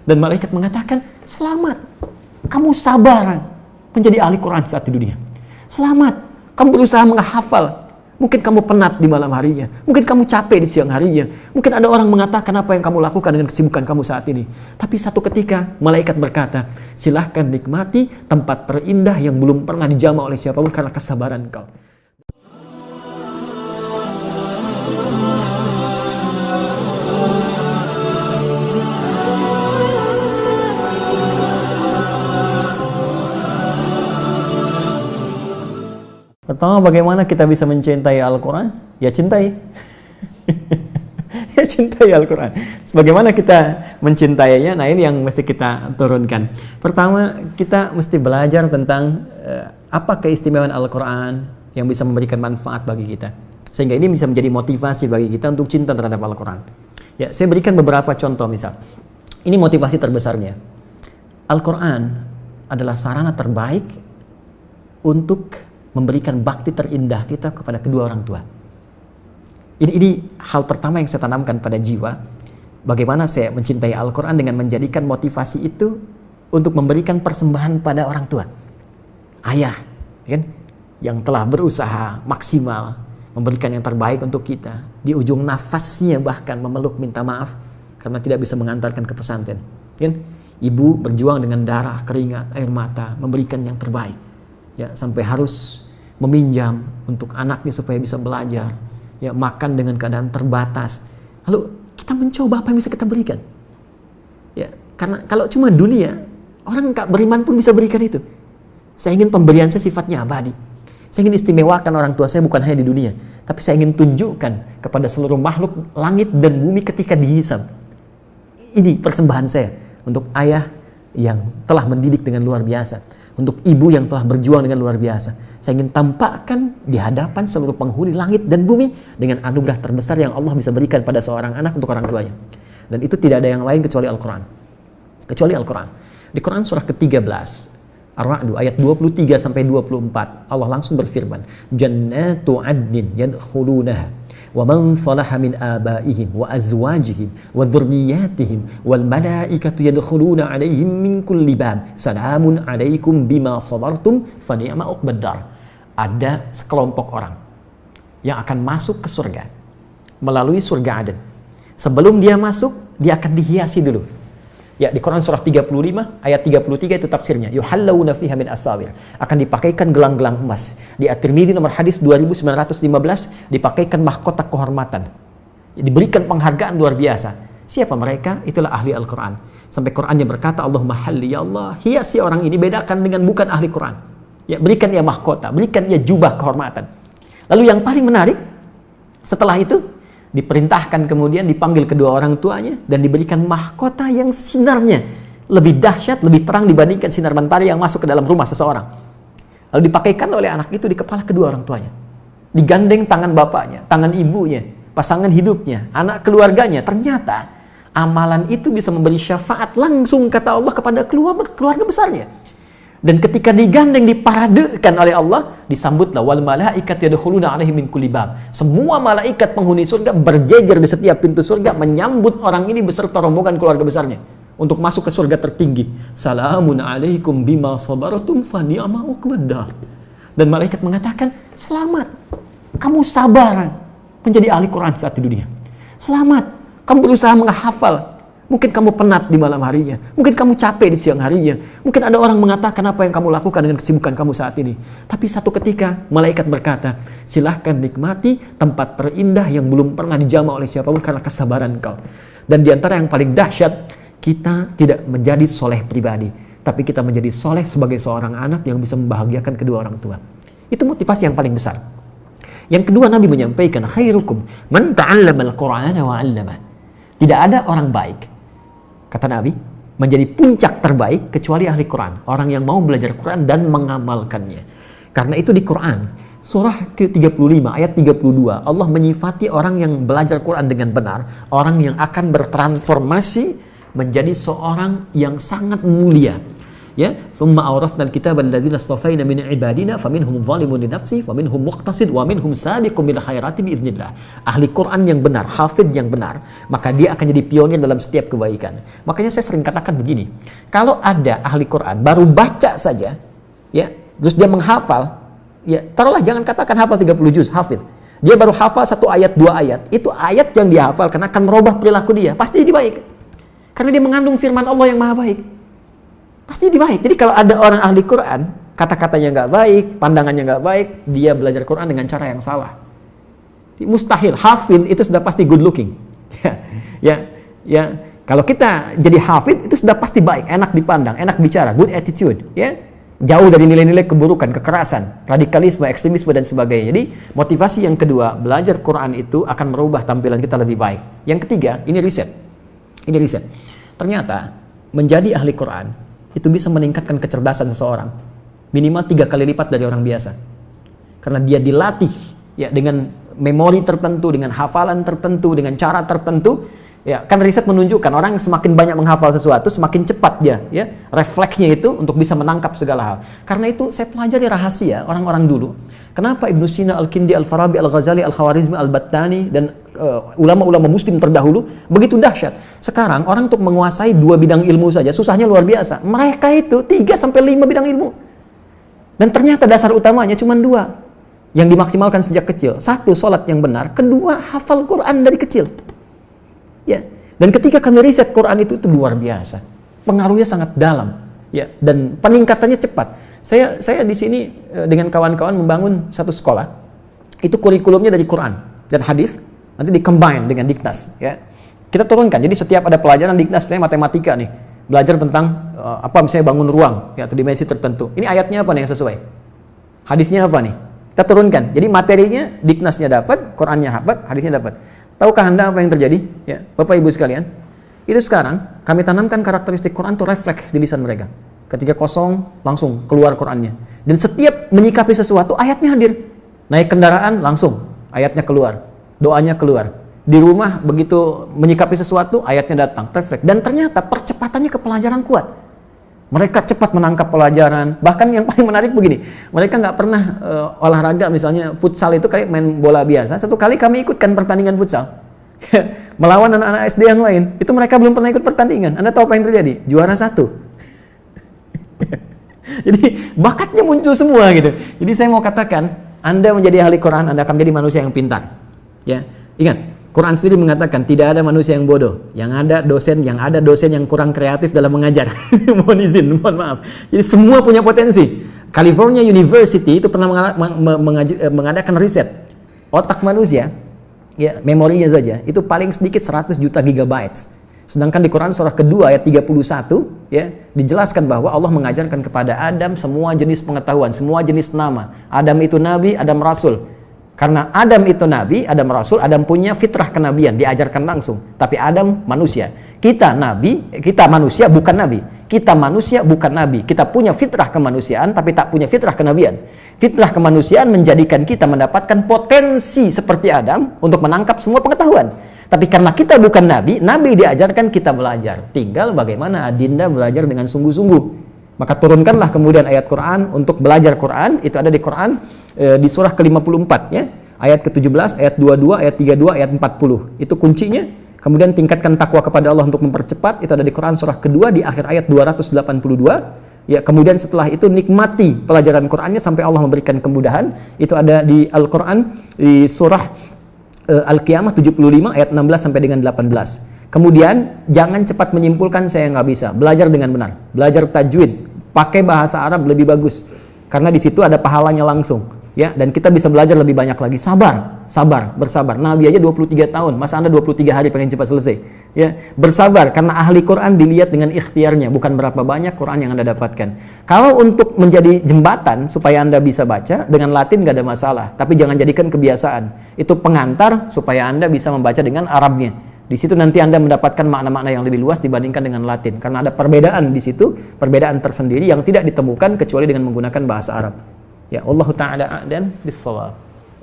Dan malaikat mengatakan, selamat, kamu sabar menjadi ahli Quran saat di dunia. Selamat, kamu berusaha menghafal. Mungkin kamu penat di malam harinya, mungkin kamu capek di siang harinya, mungkin ada orang mengatakan apa yang kamu lakukan dengan kesibukan kamu saat ini. Tapi satu ketika malaikat berkata, silahkan nikmati tempat terindah yang belum pernah dijamah oleh siapapun karena kesabaran kau. Pertama, bagaimana kita bisa mencintai Al-Quran? Ya cintai. Ya cintai Al-Quran. Bagaimana kita mencintainya? Nah, ini yang mesti kita turunkan. Pertama, kita mesti belajar tentang apa keistimewaan Al-Quran yang bisa memberikan manfaat bagi kita. Sehingga ini bisa menjadi motivasi bagi kita untuk cinta terhadap Al-Quran. Ya, saya berikan beberapa contoh misal. Ini motivasi terbesarnya. Al-Quran adalah sarana terbaik untuk memberikan bakti terindah kita kepada kedua orang tua. Ini hal pertama yang saya tanamkan pada jiwa. Bagaimana saya mencintai Al-Quran dengan menjadikan motivasi itu untuk memberikan persembahan pada orang tua. Ayah, kan, yang telah berusaha maksimal memberikan yang terbaik untuk kita. Di ujung nafasnya bahkan memeluk minta maaf karena tidak bisa mengantarkan ke pesantren. Kan? Ibu berjuang dengan darah, keringat, air mata, memberikan yang terbaik. Ya, sampai harus meminjam untuk anaknya supaya bisa belajar, ya, makan dengan keadaan terbatas. Lalu kita mencoba apa yang bisa kita berikan, ya, karena kalau cuma dunia, orang tak beriman pun bisa berikan itu. Saya ingin pemberian saya sifatnya abadi. Saya ingin istimewakan orang tua saya bukan hanya di dunia, tapi saya ingin tunjukkan kepada seluruh makhluk langit dan bumi ketika dihisab. Ini persembahan saya untuk ayah yang telah mendidik dengan luar biasa, untuk ibu yang telah berjuang dengan luar biasa. Saya ingin tampakkan di hadapan seluruh penghuni langit dan bumi dengan anugerah terbesar yang Allah bisa berikan pada seorang anak untuk orang tuanya. Dan itu tidak ada yang lain kecuali Al-Quran. Kecuali Al-Quran. Di Quran surah ke-13, Ar-Ra'd ayat 23-24, Allah langsung berfirman, Jannatu adnin yadkhulunaha wa man salaha min abaihim wa azwajihim wa dhurriyyatihim wal malaikatu yadkhuluna alaihim min kulli bab salamun alaikum bima sabartum fa ni'ma uqbad dar. Ada sekelompok orang yang akan masuk ke surga melalui surga Aden. Sebelum dia masuk, dia akan dihiasi dulu. Ya, di Quran surah 35 ayat 33 itu tafsirnya. Yuhallawna fiha min asawir. Akan dipakaikan gelang-gelang emas. Di At-Tirmidzi nomor hadis 2915 dipakaikan mahkota kehormatan. Diberikan penghargaan luar biasa. Siapa mereka? Itulah ahli Al-Quran. Sampai Qurannya berkata, Allahumma halli ya Allah, hiasi orang ini, bedakan dengan bukan ahli Quran. Ya, berikan ia mahkota, berikan ia jubah kehormatan. Lalu yang paling menarik, setelah itu diperintahkan kemudian dipanggil kedua orang tuanya dan diberikan mahkota yang sinarnya lebih dahsyat, lebih terang dibandingkan sinar mentari yang masuk ke dalam rumah seseorang. Lalu dipakaikan oleh anak itu di kepala kedua orang tuanya. Digandeng tangan bapaknya, tangan ibunya, pasangan hidupnya, anak keluarganya. Ternyata amalan itu bisa memberi syafaat langsung, kata Allah, kepada keluarga besarnya. Dan ketika digandeng, diparadekan oleh Allah, disambutlah wal malaikat yadkhuluna alaihim min kulli bab. Semua malaikat penghuni surga berjejer di setiap pintu surga menyambut orang ini beserta rombongan keluarga besarnya untuk masuk ke surga tertinggi. Salamun alaikum bima sabartum fa ni'ma uqbad dar. Dan malaikat mengatakan, selamat, kamu sabar menjadi ahli Quran saat di dunia. Selamat, kamu berusaha menghafal. Mungkin kamu penat di malam harinya, mungkin kamu capek di siang harinya, mungkin ada orang mengatakan apa yang kamu lakukan dengan kesibukan kamu saat ini. Tapi satu ketika malaikat berkata, silahkan nikmati tempat terindah yang belum pernah dijamah oleh siapapun karena kesabaran kau. Dan diantara yang paling dahsyat, kita tidak menjadi soleh pribadi, tapi kita menjadi soleh sebagai seorang anak yang bisa membahagiakan kedua orang tua. Itu motivasi yang paling besar. Yang kedua, Nabi menyampaikan, khairukum man ta'allama al-Qur'ana wa 'allama. Tidak ada orang baik, kata Nabi, menjadi puncak terbaik kecuali ahli Quran. Orang yang mau belajar Quran dan mengamalkannya. Karena itu di Quran, surah ke-35 ayat 32, Allah menyifati orang yang belajar Quran dengan benar, orang yang akan bertransformasi menjadi seorang yang sangat mulia, Ya, "Tsumma awratsnal kitaba alladzina istafaina min ibadina faminhum zalimun li nafsihi wa minhum muqtasid wa minhum sabiqun bil khairati biidznillah." Ahli Quran yang benar, hafid yang benar, maka dia akan jadi pionir dalam setiap kebaikan. Makanya saya sering katakan begini, kalau ada ahli Quran baru baca saja, ya, terus dia menghafal, ya, taruhlah jangan katakan hafal 30 juz, hafid. Dia baru hafal 1 ayat, 2 ayat, itu ayat yang dia hafal karena akan merubah perilaku dia, pasti jadi baik. Karena dia mengandung firman Allah yang maha baik. Pasti jadi baik. Jadi kalau ada orang ahli Quran, kata-katanya nggak baik, pandangannya nggak baik, dia belajar Quran dengan cara yang salah. Mustahil. Hafid itu sudah pasti good looking. Ya. Kalau kita jadi hafid itu sudah pasti baik, enak dipandang, enak bicara, good attitude. Ya. Jauh dari nilai-nilai keburukan, kekerasan, radikalisme, ekstremisme dan sebagainya. Jadi motivasi yang kedua, belajar Quran itu akan merubah tampilan kita lebih baik. Yang ketiga, ini riset. Ternyata menjadi ahli Quran itu bisa meningkatkan kecerdasan seseorang minimal 3 kali lipat dari orang biasa. Karena dia dilatih ya dengan memori tertentu, dengan hafalan tertentu, dengan cara tertentu. Ya, kan riset menunjukkan orang semakin banyak menghafal sesuatu, semakin cepat dia, ya, refleksnya itu untuk bisa menangkap segala hal. Karena itu saya pelajari rahasia orang-orang dulu. Kenapa Ibnu Sina, Al-Kindi, Al-Farabi, Al-Ghazali, Al-Khawarizmi, Al-Battani dan ulama-ulama muslim terdahulu begitu dahsyat. Sekarang orang untuk menguasai 2 bidang ilmu saja susahnya luar biasa. Mereka itu 3 sampai 5 bidang ilmu. Dan ternyata dasar utamanya cuma 2 yang dimaksimalkan sejak kecil. 1, sholat yang benar. 2, hafal Quran dari kecil. Ya. Dan ketika kami riset Quran itu luar biasa. Pengaruhnya sangat dalam. Ya, dan peningkatannya cepat. Saya di sini dengan kawan-kawan membangun satu sekolah. Itu kurikulumnya dari Quran dan hadis, nanti di-combine dengan Diknas, ya. Kita turunkan. Jadi setiap ada pelajaran Diknas, misalnya matematika nih, belajar tentang misalnya bangun ruang, ya, atau dimensi tertentu. Ini ayatnya apa nih yang sesuai? Hadisnya apa nih? Kita turunkan. Jadi materinya Diknasnya dapat, Qurannya dapat, hadisnya dapat. Tahukah Anda apa yang terjadi? Ya, Bapak Ibu sekalian, itu sekarang kami tanamkan karakteristik Quran itu refleks di lisan mereka. Ketika kosong, langsung keluar Qurannya. Dan setiap menyikapi sesuatu, ayatnya hadir. Naik kendaraan, langsung ayatnya keluar. Doanya keluar. Di rumah, begitu menyikapi sesuatu, ayatnya datang, refleks. Dan ternyata percepatannya ke pelajaran kuat. Mereka cepat menangkap pelajaran. Bahkan yang paling menarik begini, mereka nggak pernah olahraga, misalnya futsal itu kayak main bola biasa. Satu kali kami ikutkan pertandingan futsal melawan anak-anak SD yang lain. Itu mereka belum pernah ikut pertandingan. Anda tahu apa yang terjadi? Juara 1. Jadi bakatnya muncul semua gitu. Jadi saya mau katakan, Anda menjadi ahli Quran, Anda akan menjadi manusia yang pintar. Ya, ingat. Quran sendiri mengatakan tidak ada manusia yang bodoh, yang ada dosen yang kurang kreatif dalam mengajar. Mohon maaf. Jadi semua punya potensi. California University itu pernah mengadakan riset otak manusia, ya, memorinya saja itu paling sedikit 100 juta gigabytes. Sedangkan di Quran surah kedua ayat 31, ya, dijelaskan bahwa Allah mengajarkan kepada Adam semua jenis pengetahuan, semua jenis nama. Adam itu nabi, Adam rasul. Karena Adam itu nabi, Adam rasul, Adam punya fitrah kenabian, diajarkan langsung. Tapi Adam manusia. Kita nabi, kita manusia bukan nabi. Kita manusia bukan nabi. Kita punya fitrah kemanusiaan tapi tak punya fitrah kenabian. Fitrah kemanusiaan menjadikan kita mendapatkan potensi seperti Adam untuk menangkap semua pengetahuan. Tapi karena kita bukan nabi, nabi diajarkan kita belajar. Tinggal bagaimana Adinda belajar dengan sungguh-sungguh. Maka turunkanlah kemudian ayat Quran untuk belajar Quran. Itu ada di Quran di surah ke-54, ya. Ayat ke-17, ayat 22, ayat 32, ayat 40. Itu kuncinya. Kemudian tingkatkan takwa kepada Allah untuk mempercepat. Itu ada di Quran surah kedua di akhir ayat 282. Ya, kemudian setelah itu nikmati pelajaran Qurannya sampai Allah memberikan kemudahan. Itu ada di Al-Quran di surah Al-Qiyamah 75 ayat 16 sampai dengan 18. Kemudian jangan cepat menyimpulkan saya nggak bisa. Belajar dengan benar. Belajar tajwid. Pakai bahasa Arab lebih bagus. Karena di situ ada pahalanya langsung. Ya, dan kita bisa belajar lebih banyak lagi. Sabar, bersabar. Nabi aja 23 tahun. Masa Anda 23 hari pengen cepat selesai? Ya, bersabar karena ahli Quran dilihat dengan ikhtiarnya, bukan berapa banyak Quran yang Anda dapatkan. Kalau untuk menjadi jembatan supaya Anda bisa baca dengan Latin nggak ada masalah, tapi jangan jadikan kebiasaan. Itu pengantar supaya Anda bisa membaca dengan Arabnya. Di situ nanti Anda mendapatkan makna-makna yang lebih luas dibandingkan dengan Latin, karena ada perbedaan di situ, perbedaan tersendiri yang tidak ditemukan kecuali dengan menggunakan bahasa Arab. Ya, Allahu ta'ala a'lam bis-shawab.